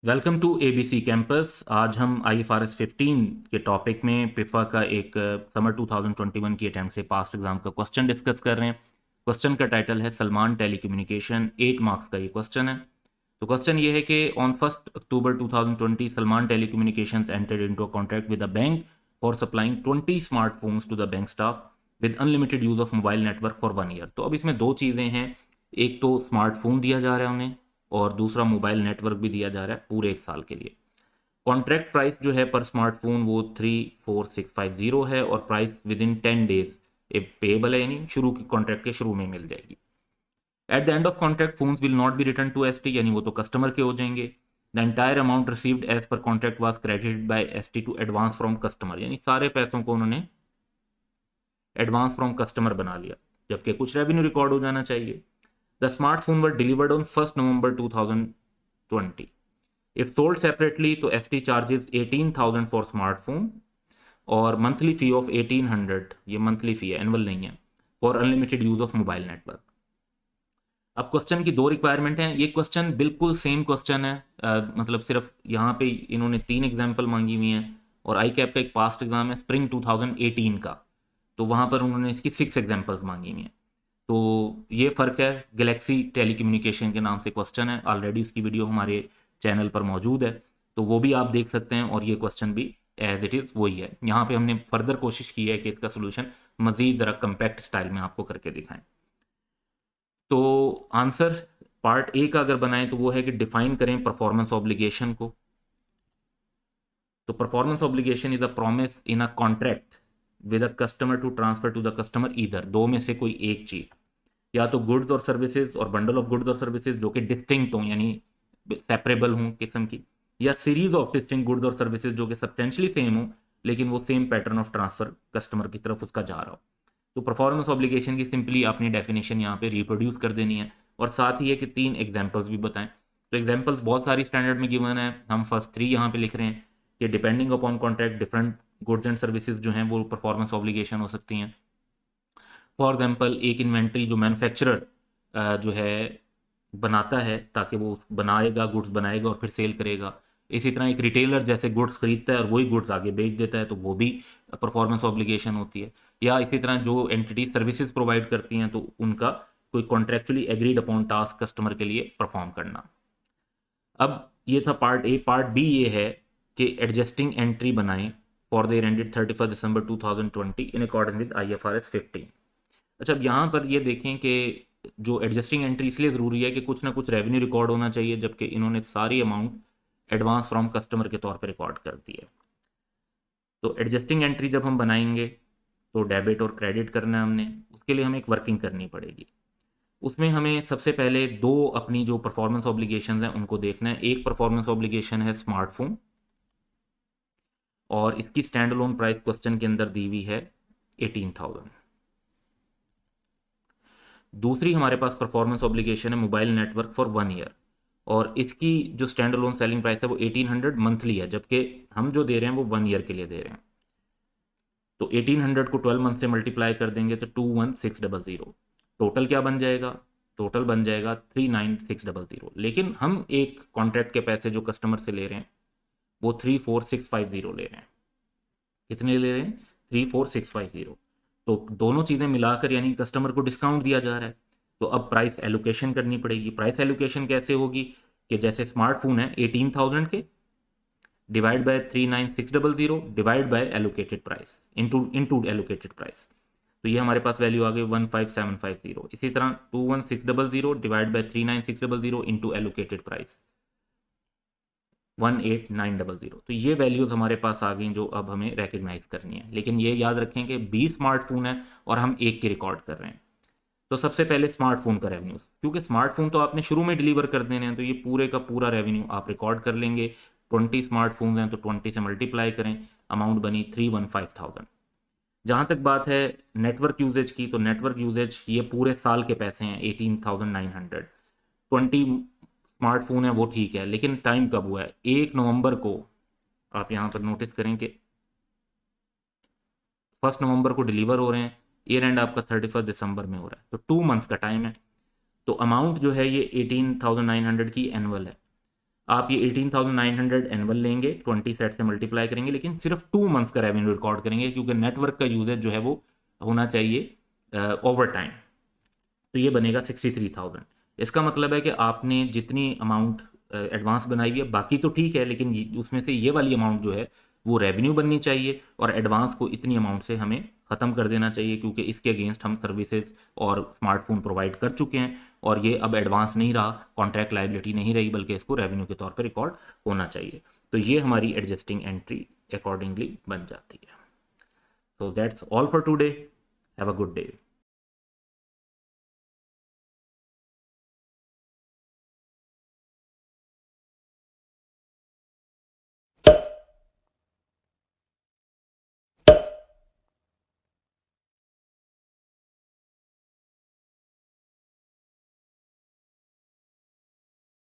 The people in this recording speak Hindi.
Welcome to ABC campus. आज हम IFRS 15 के टॉपिक में पिफा का एक समर 2021 की अटैम्प्ट से पास्ट एग्जाम का क्वेश्चन डिस्कस कर रहे हैं। क्वेश्चन का टाइटल है सलमान टेलीकम्युनिकेशन। 8 मार्क्स का ये क्वेश्चन है। तो क्वेश्चन ये है कि on 1 October 2020 Salman telecommunications entered into a contract with a bank for supplying 20 smartphones to the bank staff with unlimited use of mobile network for 1 year. तो अब इसमें दो चीज़ें हैं, एक तो स्मार्टफोन दिया जा रहा है उन्हें और दूसरा मोबाइल नेटवर्क भी दिया जा रहा है पूरे 1 साल के लिए। कॉन्ट्रैक्ट प्राइस जो है पर स्मार्टफोन वो 34650 है और price with in 10 days payable है, यानी शुरू की कॉन्ट्रैक्ट के शुरू में मिल जाएगी। At the end of contract phones will not be return to ST, यानी वो तो कस्टमर के हो जाएंगे। The entire amount received as per contract was credited by ST to advance from customer, यानी सारे पैसों को उन्होंने एडवांस फ्रॉम कस्टमर बना लिया, जबकि कुछ रेवेन्यू रिकॉर्ड हो जाना चाहिए। The smartphone were delivered on 1 November 2020। If sold separately तो एसटी चार्जेस 18,000 फॉर स्मार्टफोन और मंथली फी ऑफ 1800, ये मंथली फी है, एनुअल नहीं है, for unlimited use of mobile network. अब क्वेश्चन की दो रिक्वायरमेंट है। ये क्वेश्चन बिल्कुल सेम क्वेश्चन है, मतलब सिर्फ यहाँ पे इन्होंने 3 एग्जाम्पल मांगी हुई हैं और आई कैप का एक पास्ट एग्जाम है स्प्रिंग 2018 का, तो वहाँ पर उन्होंने इसकी 6 एग्जाम्पल्स मांगी हुई हैं। तो ये फ़र्क है। गैलेक्सी टेलीकम्युनिकेशन के नाम से क्वेश्चन है, ऑलरेडी उसकी वीडियो हमारे चैनल पर मौजूद है, तो वो भी आप देख सकते हैं और ये क्वेश्चन भी एज इट इज़ वही है। यहाँ पे हमने फर्दर कोशिश की है कि इसका सोल्यूशन मज़ीद ज़रा कम्पैक्ट स्टाइल में आपको करके दिखाएं। तो आंसर पार्ट ए का अगर बनाएं तो वो है कि डिफाइन करें परफॉर्मेंस ऑब्लिगेशन को। तो performance obligation is a promise in a contract with a customer to transfer to the customer either, दो में से कोई एक चीज, या तो गुड्स और सर्विसेज और बंडल ऑफ गुड्स और सर्विसेज जो कि डिस्टिंक्ट हों, यानी सेपरेबल हों किस्म की, या सीरीज ऑफ डिस्टिंक्ट गुड्स और सर्विसेज जो कि सब्सटेंशियली सेम हो लेकिन वो same pattern of transfer customer की तरफ उसका जा रहा हो। तो परफॉर्मेंस ऑब्लिगेशन की सिंपली अपनी डेफिनेशन यहाँ पे रिप्रोड्यूस कर देनी है और साथ ही है कि 3 एग्जांपल्स भी बताएं। तो एग्जांपल्स बहुत सारी स्टैंडर्ड में गिवन है, हम फर्स्ट 3 यहाँ पे लिख रहे हैं कि depending upon contract different goods and services जो हैं वो परफॉर्मेंस ऑब्लिगेशन हो सकती हैं। फॉर एग्जाम्पल एक इन्वेंट्री जो मैन्युफैक्चरर जो है बनाता है ताकि वो बनाएगा, गुड्स बनाएगा और फिर सेल करेगा, इसी तरह एक रिटेलर जैसे गुड्स खरीदता है और वही गुड्स आगे बेच देता है, तो वो भी परफॉर्मेंस ऑब्लिगेशन होती है। या इसी तरह जो एंटिटी सर्विसेज प्रोवाइड करती हैं तो उनका कोई कॉन्ट्रेक्चुअली एग्रीड अपॉन टास्क कस्टमर के लिए परफॉर्म करना। अब ये था पार्ट ए। पार्ट बी ये है कि एडजस्टिंग एंट्री बनाएं for the year ended 31 December 2020 in according with IFRS 15। अच्छा, अब यहाँ पर ये देखें कि जो एडजस्टिंग एंट्री इसलिए ज़रूरी है कि कुछ ना कुछ रेवेन्यू रिकॉर्ड होना चाहिए, जबकि इन्होंने सारी अमाउंट एडवांस फ्रॉम कस्टमर के तौर पर रिकॉर्ड कर दी है। तो एडजस्टिंग एंट्री जब हम बनाएंगे तो डेबिट और क्रेडिट करना है हमने, उसके लिए हमें एक वर्किंग करनी पड़ेगी। उसमें हमें सबसे पहले दो अपनी जो परफॉर्मेंस ऑब्लिगेशंस हैं उनको देखना है। एक परफॉर्मेंस ऑब्लिगेशन है स्मार्टफोन और इसकी स्टैंड अलोन प्राइस क्वेश्चन के अंदर दी हुई है 18,000। दूसरी हमारे पास परफॉर्मेंस ऑब्लिगेशन है मोबाइल नेटवर्क फॉर 1 ईयर और इसकी जो स्टैंड अलोन सेलिंग प्राइस है वो 1800 मंथली है, जबकि हम जो दे रहे हैं वो 1 ईयर के लिए दे रहे हैं। तो 1800 को 12 मंथ से मल्टीप्लाई कर देंगे तो 21600। टोटल क्या बन जाएगा? टोटल बन जाएगा 39600। लेकिन हम एक कॉन्ट्रैक्ट के पैसे जो कस्टमर से ले रहे हैं वो 34650 ले रहे हैं। कितने ले रहे हैं? 34650। तो दोनों चीज़ें मिलाकर यानी कस्टमर को डिस्काउंट दिया जा रहा है। तो अब प्राइस एलोकेशन करनी पड़ेगी। प्राइस एलोकेशन कैसे होगी कि जैसे स्मार्टफोन है 18,000 के, divide by 39600 divide by allocated price into allocated price. तो ये हमारे पास वैल्यू आ गई 15750। इसी तरह 21600 divide by 39600 into allocated price 18900। तो ये वैल्यूज हमारे पास आ गई जो अब हमें रेकग्नाइज करनी है। लेकिन ये याद रखें कि 20 स्मार्टफोन है और हम एक की रिकॉर्ड कर रहे हैं। तो सबसे पहले स्मार्टफोन का रेवेन्यू, क्योंकि स्मार्टफोन तो आपने शुरू में डिलीवर कर देने हैं तो ये पूरे का पूरा रेवेन्यू आप रिकॉर्ड कर लेंगे। 20 स्मार्टफोन हैं तो 20 से मल्टीप्लाई करें, अमाउंट बनी 315,000। जहाँ तक बात है नेटवर्क यूजेज की, तो नेटवर्क यूजेज ये पूरे साल के पैसे हैं 18,900। 20 स्मार्टफोन है वो ठीक है, लेकिन टाइम कब हुआ है? 1 नवंबर को। आप यहाँ पर नोटिस करें कि 1 नवंबर को डिलीवर हो रहे हैं, ईयर एंड आपका 31 दिसंबर में हो रहा है, तो 2 मंथ्स का टाइम है। तो अमाउंट जो है ये 18,900 की एनुअल है। आप ये 18,900 एनुअल लेंगे, 20 सेट से मल्टीप्लाई करेंगे, लेकिन सिर्फ 2 मंथ्स का रेवेन्यू रिकॉर्ड करेंगे, क्योंकि नेटवर्क का यूजेज जो है वो होना चाहिए ओवर टाइम। तो ये बनेगा 63,000। इसका मतलब है कि आपने जितनी अमाउंट एडवांस बनाई हुई है, बाकी तो ठीक है, लेकिन उसमें से ये वाली अमाउंट जो है वो रेवेन्यू बननी चाहिए, और एडवांस को इतनी अमाउंट से हमें ख़त्म कर देना चाहिए, क्योंकि इसके अगेंस्ट हम सर्विसेज और स्मार्टफोन प्रोवाइड कर चुके हैं, और ये अब एडवांस नहीं रहा, कॉन्ट्रैक्ट लाइबिलिटी नहीं रही, बल्कि इसको रेवेन्यू के तौर पर रिकॉर्ड होना चाहिए। तो ये हमारी एडजस्टिंग एंट्री अकॉर्डिंगली बन जाती है। So that's all for today. Have a good day.